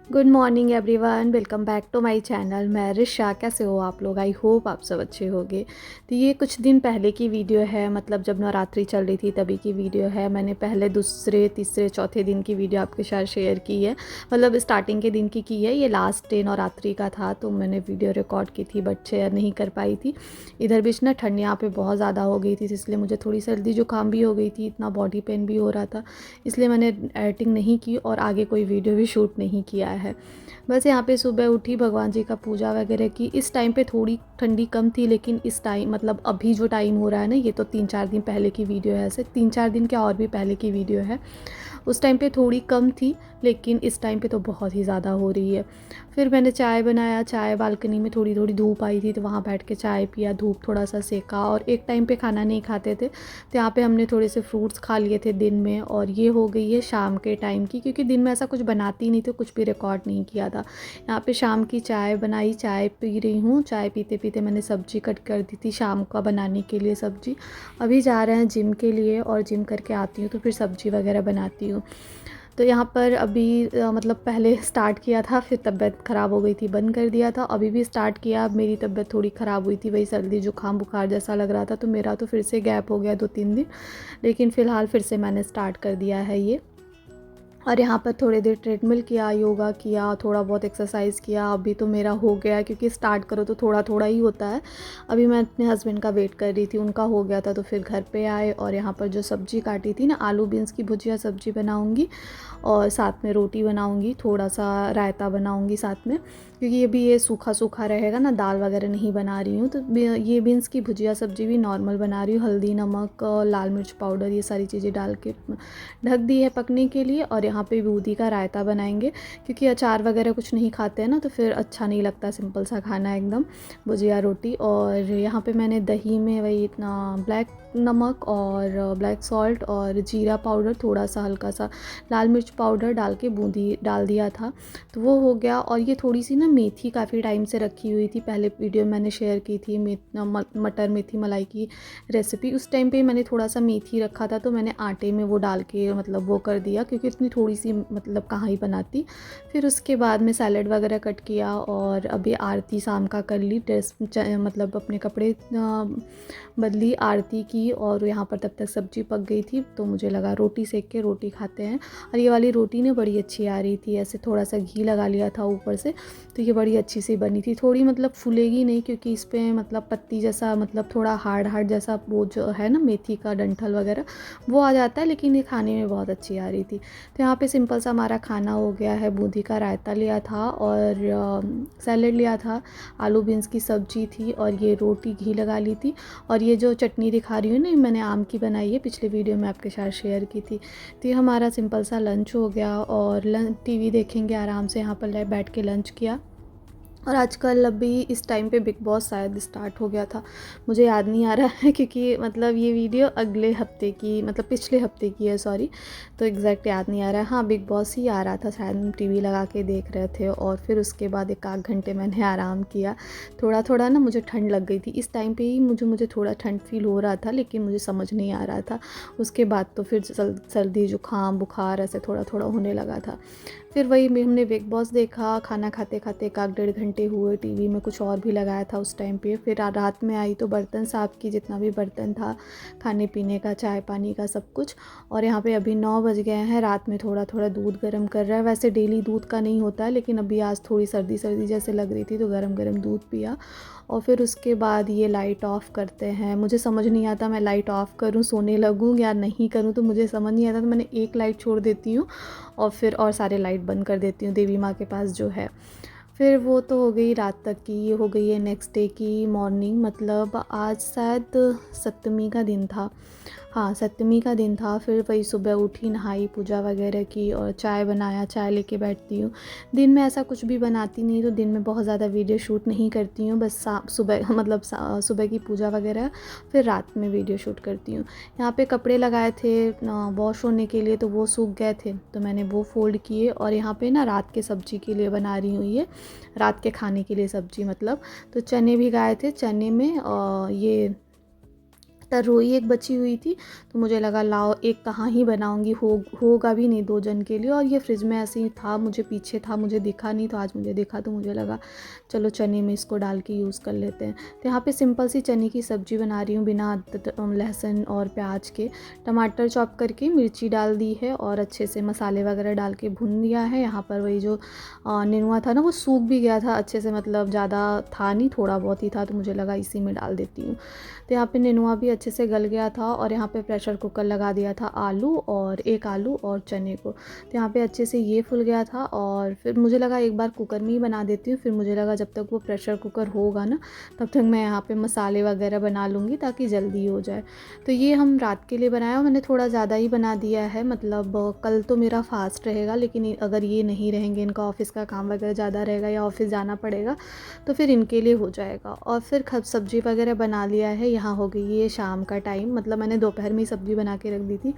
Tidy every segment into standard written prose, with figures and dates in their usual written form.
Good morning everyone, welcome back to my channel. मैं रिशा। कैसे हो आप लोग? आई होप आप सब अच्छे होंगे। तो ये कुछ दिन पहले की वीडियो है, मतलब जब नवरात्रि चल रही थी तभी की वीडियो है। मैंने पहले दूसरे तीसरे चौथे दिन की वीडियो आपके साथ शेयर की है, मतलब स्टार्टिंग के दिन की है। ये लास्ट डे नवरात्रि का था तो मैंने वीडियो रिकॉर्ड की थी बट शेयर नहीं कर पाई थी। इधर बीच ना ठंड यहाँ पे बहुत ज़्यादा हो गई थी, इसलिए मुझे थोड़ी सर्दी जुकाम भी हो गई थी, इतना बॉडी पेन भी हो रहा था, इसलिए मैंने एडिटिंग नहीं की और आगे कोई वीडियो भी शूट नहीं किया है। बस यहाँ पे सुबह उठी, भगवान जी का पूजा वगैरह की। इस टाइम पे थोड़ी ठंडी कम थी, लेकिन इस टाइम मतलब अभी जो टाइम हो रहा है ना, ये तो 3-4 दिन पहले की वीडियो है। ऐसे 3-4 दिन क्या और भी पहले की वीडियो है। उस टाइम पे थोड़ी कम थी, लेकिन इस टाइम पे तो बहुत ही ज़्यादा हो रही है। फिर मैंने चाय बनाया, चाय बालकनी में थोड़ी थोड़ी धूप आई थी तो वहाँ बैठ के चाय पिया, धूप थोड़ा सा सेका। और एक टाइम पे खाना नहीं खाते थे तो यहाँ पे हमने थोड़े से फ्रूट्स खा लिए थे दिन में। और ये हो गई है शाम के टाइम की, क्योंकि दिन में ऐसा कुछ बनाती नहीं तो कुछ भी रिकॉर्ड नहीं किया था। यहाँ पे शाम की चाय बनाई, चाय पी रही हूँ। चाय पीते पीते मैंने सब्जी कट कर दी थी शाम का बनाने के लिए सब्जी। अभी जा रहे हैं जिम के लिए और जिम करके आती हूँ तो फिर सब्जी वगैरह बनाती हूँ। तो यहाँ पर अभी मतलब पहले स्टार्ट किया था, फिर तबीयत ख़राब हो गई थी, बंद कर दिया था। अभी भी स्टार्ट किया, अब मेरी तबीयत थोड़ी ख़राब हुई थी, वही सर्दी जुकाम बुखार जैसा लग रहा था, तो मेरा तो फिर से गैप हो गया 2-3 दिन। लेकिन फ़िलहाल फिर से मैंने स्टार्ट कर दिया है ये। और यहाँ पर थोड़ी देर ट्रेडमिल किया, योगा किया, थोड़ा बहुत एक्सरसाइज़ किया। अभी तो मेरा हो गया, क्योंकि स्टार्ट करो तो थोड़ा थोड़ा ही होता है। अभी मैं अपने हस्बैंड का वेट कर रही थी, उनका हो गया था तो फिर घर पे आए। और यहाँ पर जो सब्ज़ी काटी थी ना, आलू बीन्स की भुजिया सब्ज़ी बनाऊँगी और साथ में रोटी बनाऊँगी, थोड़ा सा रायता बनाऊँगी साथ में, क्योंकि ये भी ये सूखा सूखा रहेगा ना, दाल वगैरह नहीं बना रही हूँ। तो ये बीन्स की भुजिया सब्ज़ी भी नॉर्मल बना रही हूँ, हल्दी नमक लाल मिर्च पाउडर ये सारी चीज़ें डाल के ढक दी है पकने के लिए। और यहाँ पे बूंदी का रायता बनाएंगे, क्योंकि अचार वगैरह कुछ नहीं खाते हैं ना, तो फिर अच्छा नहीं लगता सिंपल सा खाना एकदम, भुजिया रोटी। और यहाँ पे मैंने दही में वही इतना ब्लैक नमक और ब्लैक सॉल्ट और जीरा पाउडर, थोड़ा सा हल्का सा लाल मिर्च पाउडर डाल के बूंदी डाल दिया था, तो वो हो गया। और ये थोड़ी सी ना मेथी काफ़ी टाइम से रखी हुई थी, पहले वीडियो मैंने शेयर की थी मटर मेथी मलाई की रेसिपी। उस टाइम पे मैंने थोड़ा सा मेथी रखा था तो मैंने आटे में वो डाल के मतलब वो कर दिया, क्योंकि इतनी थोड़ी सी मतलब कहाँ ही बनाती। फिर उसके बाद में सैलड वगैरह कट किया और अभी आरती शाम का कर ली, ड्रेस मतलब अपने कपड़े बदली, आरती की। और यहाँ पर तब तक सब्जी पक गई थी तो मुझे लगा रोटी सेक के रोटी खाते हैं। और ये वाली रोटी ने बड़ी अच्छी आ रही थी, ऐसे थोड़ा सा घी लगा लिया था ऊपर से, तो ये बड़ी अच्छी सी बनी थी। थोड़ी मतलब फूलेगी नहीं, क्योंकि इस पर मतलब पत्ती जैसा, मतलब थोड़ा हार्ड हार्ड जैसा वो जो है ना मेथी का डंठल वगैरह वो आ जाता है, लेकिन ये खाने में बहुत अच्छी आ रही थी। तो यहाँ पे सिंपल सा हमारा खाना हो गया है। बूंदी का रायता लिया था और सैलेड लिया था, आलू बीन्स की सब्जी थी और ये रोटी घी लगा ली थी। और ये जो चटनी दिखा रही हूँ ना, मैंने आम की बनाई है, पिछले वीडियो में आपके साथ शेयर की थी। तो ये हमारा सिंपल सा लंच हो गया और टीवी देखेंगे आराम से, यहाँ पर बैठ के लंच किया। और आजकल अभी इस टाइम पे बिग बॉस शायद स्टार्ट हो गया था, मुझे याद नहीं आ रहा है, क्योंकि मतलब ये वीडियो अगले हफ्ते की, मतलब पिछले हफ्ते की है, सॉरी। तो एग्जैक्ट याद नहीं आ रहा है। हाँ, बिग बॉस ही आ रहा था शायद, हम टीवी लगा के देख रहे थे। और फिर उसके बाद 1-8 घंटे मैंने आराम किया। थोड़ा थोड़ा ना मुझे ठंड लग गई थी, इस टाइम पे ही मुझे थोड़ा ठंड फील हो रहा था, लेकिन मुझे समझ नहीं आ रहा था। उसके बाद तो फिर सर्दी जुकाम बुखार ऐसे थोड़ा थोड़ा होने लगा था। फिर वही में हमने बिग बॉस देखा, खाना खाते खाते 1-1.5 घंटे हुए। टीवी में कुछ और भी लगाया था उस टाइम पे। फिर रात में आई तो बर्तन साफ़ की, जितना भी बर्तन था खाने पीने का, चाय पानी का, सब कुछ। और यहाँ पे अभी 9 बज गए हैं। रात में थोड़ा थोड़ा दूध गर्म कर रहा है, वैसे डेली दूध का नहीं होता है, लेकिन अभी आज थोड़ी सर्दी सर्दी जैसे लग रही थी तो गरम गरम दूध पिया। और फिर उसके बाद ये लाइट ऑफ़ करते हैं। मुझे समझ नहीं आता मैं लाइट ऑफ़ करूँ सोने लगूँ या नहीं करूँ, तो मुझे समझ नहीं आता, तो मैंने एक लाइट छोड़ देती हूँ और फिर और सारे लाइट बंद कर देती हूँ देवी माँ के पास जो है। फिर वो तो हो गई रात तक की। ये हो गई है नेक्स्ट डे की मॉर्निंग, मतलब आज शायद सप्तमी का दिन था। हाँ, सप्तमी का दिन था। फिर वही सुबह उठी, नहाई, पूजा वगैरह की और चाय बनाया, चाय लेके बैठती हूँ। दिन में ऐसा कुछ भी बनाती नहीं, तो दिन में बहुत ज़्यादा वीडियो शूट नहीं करती हूँ, बस सुबह मतलब सुबह की पूजा वगैरह, फिर रात में वीडियो शूट करती हूँ। यहाँ पे कपड़े लगाए थे वॉश होने के लिए, तो वो सूख गए थे तो मैंने वो फ़ोल्ड किए। और यहाँ पे ना रात के सब्ज़ी के लिए बना रही हूँ, ये रात के खाने के लिए सब्ज़ी मतलब। तो चने भिगाए थे, चने में ये तरोई एक बची हुई थी, तो मुझे लगा लाओ एक कहाँ ही बनाऊंगी, होगा भी नहीं 2 जन के लिए, और ये फ्रिज में ऐसे ही था, मुझे पीछे था, मुझे दिखा नहीं, तो आज मुझे दिखा तो मुझे लगा चलो चने में इसको डाल के यूज़ कर लेते हैं। तो यहाँ पे सिंपल सी चने की सब्ज़ी बना रही हूँ बिना लहसुन और प्याज के। टमाटर चॉप करके मिर्ची डाल दी है और अच्छे से मसाले वगैरह डाल के भून लिया है। यहाँ पर वही जो नेनुआ था ना, वो सूख भी गया था अच्छे से, मतलब ज़्यादा था नहीं, थोड़ा बहुत ही था, तो मुझे लगा इसी में डाल देती हूँ। तो यहाँ पे नेनुआ भी अच्छे से गल गया था और यहाँ पे प्रेशर कुकर लगा दिया था एक आलू और चने को। तो यहाँ पे अच्छे से ये फुल गया था और फिर मुझे लगा एक बार कुकर में ही बना देती हूँ। फिर मुझे लगा जब तक वो प्रेशर कुकर होगा ना, तब तक मैं यहाँ पे मसाले वगैरह बना लूँगी ताकि जल्दी हो जाए। तो ये हम रात के लिए बनाया, मैंने थोड़ा ज़्यादा ही बना दिया है, मतलब कल तो मेरा फास्ट रहेगा, लेकिन अगर ये नहीं रहेंगे, इनका ऑफ़िस का काम वगैरह ज़्यादा रहेगा या ऑफ़िस जाना पड़ेगा, तो फिर इनके लिए हो जाएगा। और फिर सब्ज़ी वगैरह बना लिया है। यहाँ हो गई ये शाम का टाइम, मतलब मैंने दोपहर में ही सब्ज़ी बना के रख दी थी।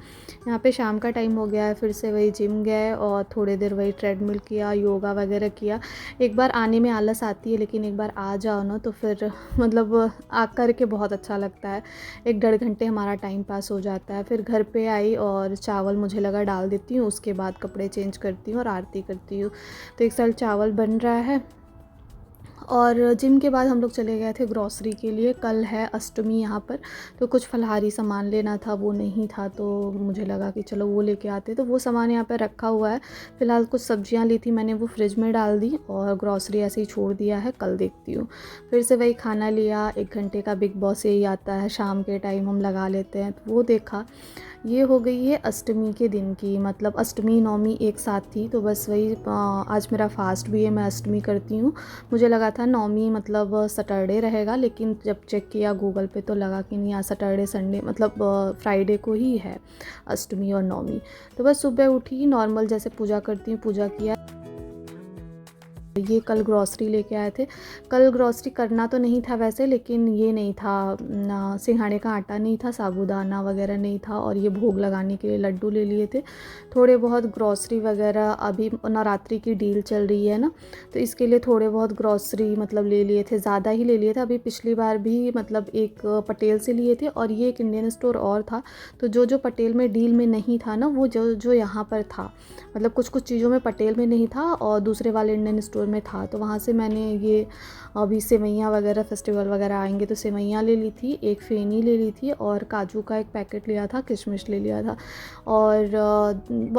यहाँ पे शाम का टाइम हो गया है, फिर से वही जिम गए और थोड़ी देर वही ट्रेडमिल किया, योगा वगैरह किया। एक बार आने में आलस आती है, लेकिन एक बार आ जाओ ना तो फिर मतलब आ कर के बहुत अच्छा लगता है। 1 डेढ़ घंटे हमारा टाइम पास हो जाता है। फिर घर पे आई और चावल मुझे लगा डाल देती हूँ, उसके बाद कपड़े चेंज करती हूँ और आरती करती हूँ। तो एक साइड चावल बन रहा है और जिम के बाद हम लोग चले गए थे ग्रॉसरी के लिए। कल है अष्टमी यहाँ पर, तो कुछ फलाहारी सामान लेना था, वो नहीं था, तो मुझे लगा कि चलो वो लेके आते। तो वो सामान यहाँ पर रखा हुआ है। फ़िलहाल कुछ सब्जियाँ ली थी मैंने, वो फ्रिज में डाल दी और ग्रॉसरी ऐसे ही छोड़ दिया है, कल देखती हूँ। फिर से वही खाना लिया, 1 घंटे का बिग बॉस यही आता है, शाम के टाइम हम लगा लेते हैं, तो वो देखा। ये हो गई है अष्टमी के दिन की, मतलब अष्टमी नवमी एक साथ थी, तो बस वही आज मेरा फास्ट भी है, मैं अष्टमी करती हूँ। मुझे लगा था नवमी मतलब सैटरडे रहेगा, लेकिन जब चेक किया गूगल पे तो लगा कि नहीं, आज सैटरडे संडे मतलब फ्राइडे को ही है अष्टमी और नवमी। तो बस सुबह उठी, नॉर्मल जैसे पूजा करती हूँ, पूजा किया। ये कल ग्रॉसरी लेके आए थे। कल ग्रॉसरी करना तो नहीं था वैसे, लेकिन ये नहीं था ना, सिंघाड़े का आटा नहीं था, साबूदाना वगैरह नहीं था, और ये भोग लगाने के लिए लड्डू ले लिए थे। थोड़े बहुत ग्रॉसरी वगैरह, अभी नवरात्रि की डील चल रही है ना, तो इसके लिए थोड़े बहुत ग्रॉसरी मतलब ले लिए थे, ज़्यादा ही ले लिए थे। अभी पिछली बार भी मतलब एक पटेल से लिए थे और ये एक इंडियन स्टोर और था, तो जो पटेल में डील में नहीं था ना, वो जो यहाँ पर था, मतलब कुछ चीज़ों में पटेल में नहीं था और दूसरे वाले इंडियन स्टोर में था। तो वहाँ से मैंने ये अभी सेवइयाँ वगैरह फेस्टिवल वगैरह आएंगे तो सेवइयाँ ले ली थी, एक फेनी ले ली थी और काजू का एक पैकेट लिया था, किशमिश ले लिया था।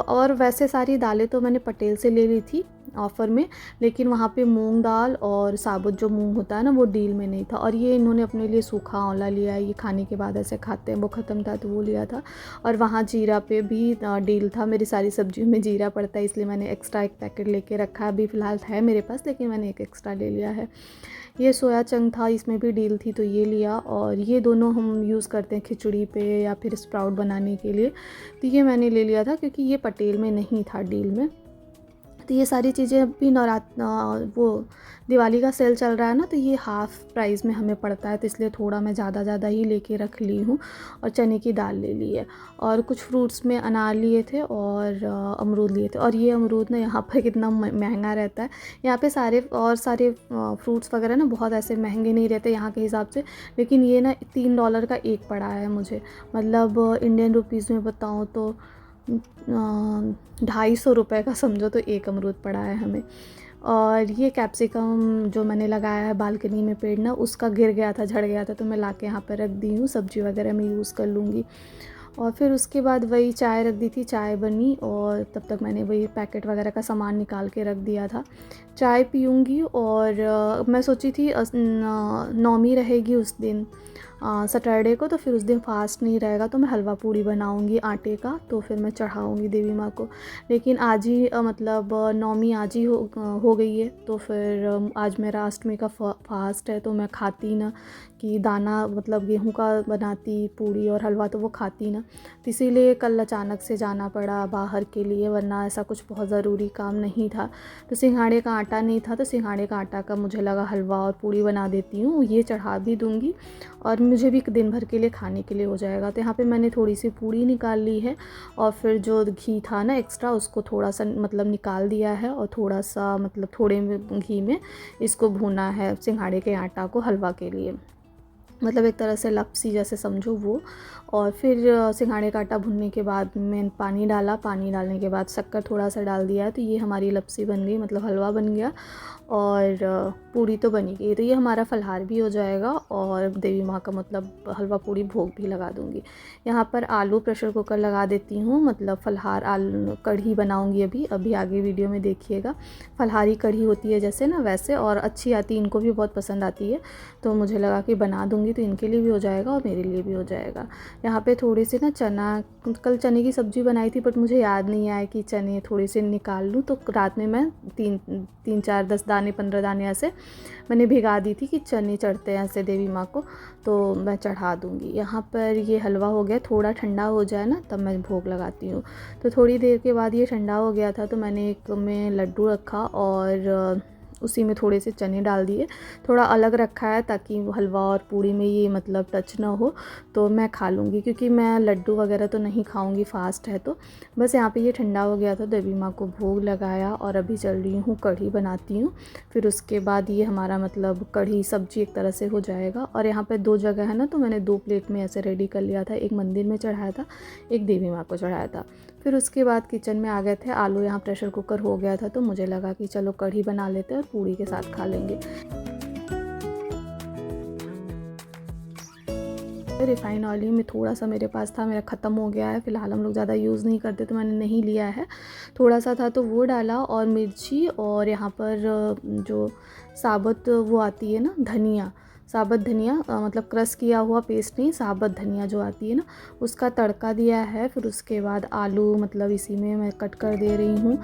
और वैसे सारी दालें तो मैंने पटेल से ले ली थी ऑफ़र में, लेकिन वहाँ पे मूंग दाल और साबुत जो मूंग होता है ना, वो डील में नहीं था। और ये इन्होंने अपने लिए सूखा आंवला लिया है, ये खाने के बाद ऐसे खाते हैं, वो ख़त्म था तो वो लिया था। और वहाँ जीरा पे भी डील था, मेरी सारी सब्जियों में जीरा पड़ता है, इसलिए मैंने एक्स्ट्रा एक पैकेट लेके रखा है। अभी फ़िलहाल है मेरे पास, लेकिन मैंने एक एक्स्ट्रा ले लिया है। ये सोया चंक था, इसमें भी डील थी तो ये लिया। और ये दोनों हम यूज़ करते हैं खिचड़ी पे या फिर स्प्राउट बनाने के लिए, तो ये मैंने ले लिया था क्योंकि ये पटेल में नहीं था डील में। तो ये सारी चीज़ें अभी वो दिवाली का सेल चल रहा है ना, तो ये हाफ़ प्राइस में हमें पड़ता है, तो इसलिए थोड़ा मैं ज़्यादा ही लेके रख ली हूँ। और चने की दाल ले ली है और कुछ फ्रूट्स में अनार लिए थे और अमरूद लिए थे। और ये अमरूद ना यहाँ पर कितना महंगा रहता है। यहाँ पे सारे फ्रूट्स वगैरह ना बहुत ऐसे महंगे नहीं रहते यहाँ के हिसाब से, लेकिन ये ना $3 का एक पड़ा है मुझे, मतलब इंडियन रुपीज़ में बताऊँ तो 250 रुपये का समझो, तो एक अमरूद पड़ा है हमें। और ये कैप्सिकम जो मैंने लगाया है बालकनी में पेड़ ना, उसका गिर गया था, झड़ गया था, तो मैं लाके यहाँ पे रख दी हूँ, सब्जी वगैरह में यूज़ कर लूँगी। और फिर उसके बाद वही चाय रख दी थी, चाय बनी और तब तक मैंने वही पैकेट वगैरह का सामान निकाल के रख दिया था। चाय पीऊँगी और मैं सोची थी नवमी रहेगी उस दिन सैटरडे को, तो फिर उस दिन फास्ट नहीं रहेगा, तो मैं हलवा पूड़ी बनाऊंगी आटे का, तो फिर मैं चढ़ाऊंगी देवी माँ को। लेकिन आज ही मतलब नवमी आज ही हो गई है, तो फिर आज मेरा अष्टमी का फास्ट है, तो मैं खाती ना कि दाना मतलब गेहूं का बनाती पूड़ी और हलवा, तो वो खाती ना, तो इसीलिए कल अचानक से जाना पड़ा बाहर के लिए, वरना ऐसा कुछ बहुत ज़रूरी काम नहीं था। तो सिंघाड़े का आटा नहीं था, तो सिंघाड़े का आटा का मुझे लगा हलवा और पूड़ी बना देती हूँ, ये चढ़ा भी दूँगी और मुझे भी दिन भर के लिए खाने के लिए हो जाएगा। तो यहाँ पे मैंने थोड़ी सी पूड़ी निकाल ली है और फिर जो घी था ना एक्स्ट्रा, उसको थोड़ा सा मतलब निकाल दिया है और थोड़ा सा मतलब थोड़े घी में इसको भूना है सिंघाड़े के आटा को हलवा के लिए। मतलब एक तरह से लपसी जैसे समझो वो। और फिर सिंघाड़े का आटा भुनने के बाद मैं पानी डाला, पानी डालने के बाद शक्कर थोड़ा सा डाल दिया, तो ये हमारी लपसी बन गई, मतलब हलवा बन गया। और पूड़ी तो बनी गई, तो ये हमारा फलाहार भी हो जाएगा और देवी माँ का मतलब हलवा पूड़ी भोग भी लगा दूँगी। यहाँ पर आलू प्रेशर कुकर लगा देती हूँ, मतलब फलाहार आलू कढ़ी बनाऊँगी अभी अभी आगे वीडियो में देखिएगा। फलाहारी कढ़ी होती है जैसे ना वैसे, और अच्छी आती है, इनको भी बहुत पसंद आती है, तो मुझे लगा कि बना दूँगी तो इनके लिए भी हो जाएगा और मेरे लिए भी हो जाएगा। यहाँ पे थोड़े से ना चना, कल चने की सब्ज़ी बनाई थी बट मुझे याद नहीं आया कि चने थोड़े से निकाल लूँ, तो रात में मैं तीन चार 10 दाने 15 दाने ऐसे मैंने भिगा दी थी कि चने चढ़ते हैं ऐसे देवी माँ को, तो मैं चढ़ा दूँगी। यहाँ पर ये हलवा हो गया, थोड़ा ठंडा हो जाए ना तब मैं भोग लगाती हूँ। तो थोड़ी देर के बाद ये ठंडा हो गया था, तो मैंने एक में लड्डू रखा और उसी में थोड़े से चने डाल दिए। थोड़ा अलग रखा है ताकि हलवा और पूड़ी में ये मतलब टच ना हो, तो मैं खा लूँगी, क्योंकि मैं लड्डू वगैरह तो नहीं खाऊँगी, फास्ट है तो। बस यहाँ पे ये ठंडा हो गया था, देवी माँ को भोग लगाया और अभी चल रही हूँ कढ़ी बनाती हूँ। फिर उसके बाद ये हमारा मतलब कढ़ी सब्जी एक तरह से हो जाएगा। और यहाँ पे 2 जगह है ना, तो मैंने 2 प्लेट में ऐसे रेडी कर लिया था, एक मंदिर में चढ़ाया था, एक देवी माँ को चढ़ाया था। फिर उसके बाद किचन में आ गए थे, आलू यहाँ प्रेशर कुकर हो गया था, तो मुझे लगा कि चलो कढ़ी बना लेते हैं और पूड़ी के साथ खा लेंगे। रिफ़ाइन ऑयल ही में थोड़ा सा मेरे पास था, मेरा ख़त्म हो गया है, फ़िलहाल हम लोग ज़्यादा यूज़ नहीं करते तो मैंने नहीं लिया है, थोड़ा सा था तो वो डाला। और मिर्ची और यहाँ पर जो साबुत वो आती है ना धनिया, साबुत धनिया, मतलब क्रश किया हुआ पेस्ट नहीं, साबुत धनिया जो आती है ना, उसका तड़का दिया है। फिर उसके बाद आलू मतलब इसी में मैं कट कर दे रही हूँ।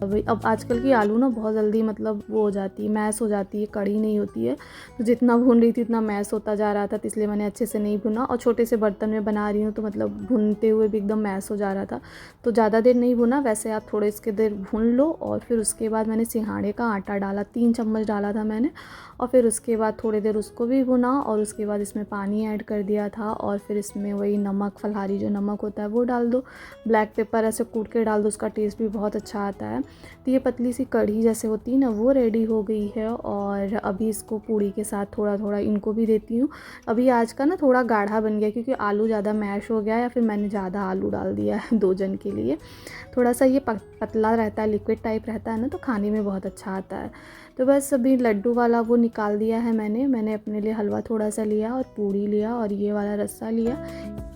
अब आजकल की आलू ना बहुत जल्दी मतलब वो हो जाती है, मैश हो जाती है, कड़ी नहीं होती है, तो जितना भून रही थी उतना मैश होता जा रहा था, तो इसलिए मैंने अच्छे से नहीं भुना। और छोटे से बर्तन में बना रही हूँ तो मतलब भूनते हुए भी एकदम मैश हो जा रहा था, तो ज़्यादा देर नहीं भुना। वैसे आप थोड़े इसके देर भून लो। और फिर उसके बाद मैंने सिंघाड़े का आटा डाला, 3 चम्मच डाला था मैंने, और फिर उसके बाद थोड़ी देर उसको भी भुना। और उसके बाद इसमें पानी ऐड कर दिया था, और फिर इसमें वही नमक, फलहारी जो नमक होता है वो डाल दो, ब्लैक पेपर ऐसे कूट के डाल दो, उसका टेस्ट भी बहुत अच्छा आता है। तो ये पतली सी कढ़ी जैसे होती है ना, वो रेडी हो गई है। और अभी इसको पूड़ी के साथ थोड़ा थोड़ा इनको भी देती हूँ। अभी आज का ना थोड़ा गाढ़ा बन गया, क्योंकि आलू ज़्यादा मैश हो गया, या फिर मैंने ज़्यादा आलू डाल दिया है 2 जन के लिए। थोड़ा सा ये पतला रहता है, लिक्विड टाइप रहता है ना, तो खाने में बहुत अच्छा आता है। तो बस अभी लड्डू वाला वो निकाल दिया है मैंने अपने लिए हलवा थोड़ा सा लिया और पूड़ी लिया और ये वाला रस्सा लिया।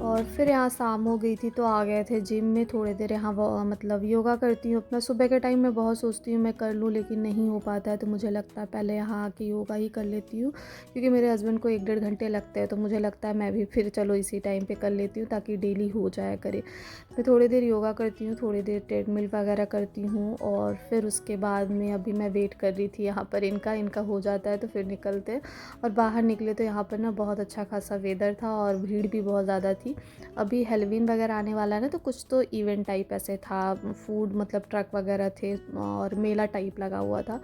और फिर यहाँ शाम हो गई थी, तो आ गए थे जिम में, थोड़ी देर यहाँ मतलब योगा करती हूँ अपना। सुबह के टाइम मैं बहुत सोचती हूँ मैं कर लूँ, लेकिन नहीं हो पाता है, तो मुझे लगता है पहले यहाँ आके योगा ही कर लेती हूँ, क्योंकि मेरे हस्बैंड को 1-1.5 घंटे लगते हैं, तो मुझे लगता है मैं भी फिर चलो इसी टाइम पे कर लेती हूँ ताकि डेली हो जाया करे। मैं थोड़ी देर योगा करती हूँ, थोड़ी देर ट्रेडमिल वगैरह करती हूँ, और फिर उसके बाद में अभी मैं वेट कर रही थी यहाँ पर इनका हो जाता है तो फिर निकलते। और बाहर निकले तो यहाँ पर ना बहुत अच्छा खासा वेदर था और भीड़ भी बहुत ज़्यादा थी। अभी हेलोवीन वगैरह आने वाला है ना, तो कुछ तो इवेंट टाइप ऐसे था, फूड मतलब ट्रक वगैरह थे और मेला टाइप लगा हुआ था।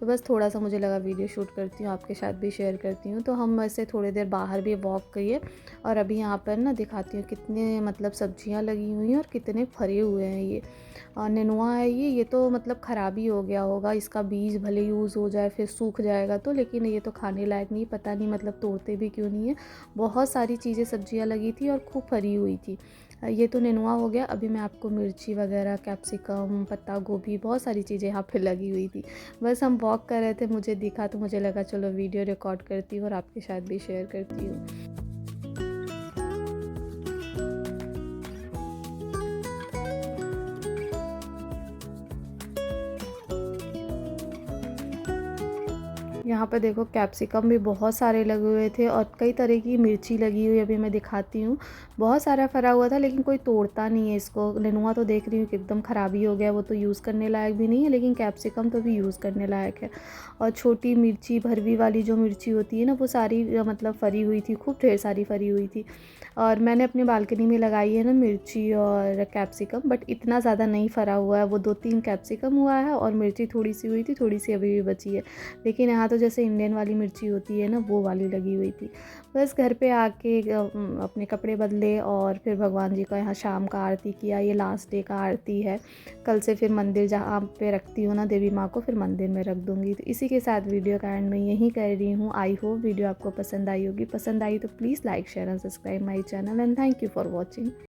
तो बस थोड़ा सा मुझे लगा वीडियो शूट करती हूँ, आपके साथ भी शेयर करती हूँ। तो हम ऐसे थोड़ी देर बाहर भी वॉक किए, और अभी यहाँ पर ना दिखाती हूँ कितने मतलब सब्जियाँ लगी हुई हैं और कितने फरे हुए हैं। ये नेनुआ है, ये तो मतलब ख़राबी हो गया होगा, इसका बीज भले यूज़ हो जाए फिर सूख जाएगा तो, लेकिन ये तो खाने लायक नहीं, पता नहीं मतलब तोड़ते भी क्यों नहीं है। बहुत सारी चीज़ें सब्जियां लगी थी और खूब फरी हुई थी। ये तो नेनुआ हो गया। अभी मैं आपको मिर्ची वगैरह, कैप्सिकम, पत्ता गोभी, बहुत सारी चीज़ें यहाँ पे लगी हुई थी। बस हम वॉक कर रहे थे, मुझे दिखा तो मुझे लगा चलो वीडियो रिकॉर्ड करती हूँ और आपके साथ भी शेयर करती हूँ। यहाँ पे देखो कैप्सिकम भी बहुत सारे लगे हुए थे और कई तरह की मिर्ची लगी हुई, अभी मैं दिखाती हूँ। बहुत सारा फरा हुआ था, लेकिन कोई तोड़ता नहीं है इसको। नेनुआ तो देख रही हूँ कि एकदम ख़राबी हो गया, वो तो यूज़ करने लायक भी नहीं है, लेकिन कैप्सिकम तो भी यूज़ करने लायक है। और छोटी मिर्ची, भरवी वाली जो मिर्ची होती है ना, वो सारी मतलब फरी हुई थी, खूब ढेर सारी फरी हुई थी। और मैंने अपनी बालकनी में लगाई है ना मिर्ची और कैप्सिकम, बट इतना ज़्यादा नहीं फरा हुआ है, वो 2-3 कैप्सिकम हुआ है और मिर्ची थोड़ी सी हुई थी, थोड़ी सी अभी भी बची है। लेकिन यहाँ तो जैसे जैसे इंडियन वाली मिर्ची होती है ना, वो वाली लगी हुई थी। बस घर पे आके अपने कपड़े बदले और फिर भगवान जी का यहाँ शाम का आरती किया। ये लास्ट डे का आरती है। कल से फिर मंदिर जहाँ पे रखती हूँ ना देवी माँ को, फिर मंदिर में रख दूँगी। तो इसी के साथ वीडियो का एंड मैं यहीं कर रही हूँ। आई होप वीडियो आपको पसंद आई होगी। पसंद आई तो please like share and subscribe my channel and thank you for watching.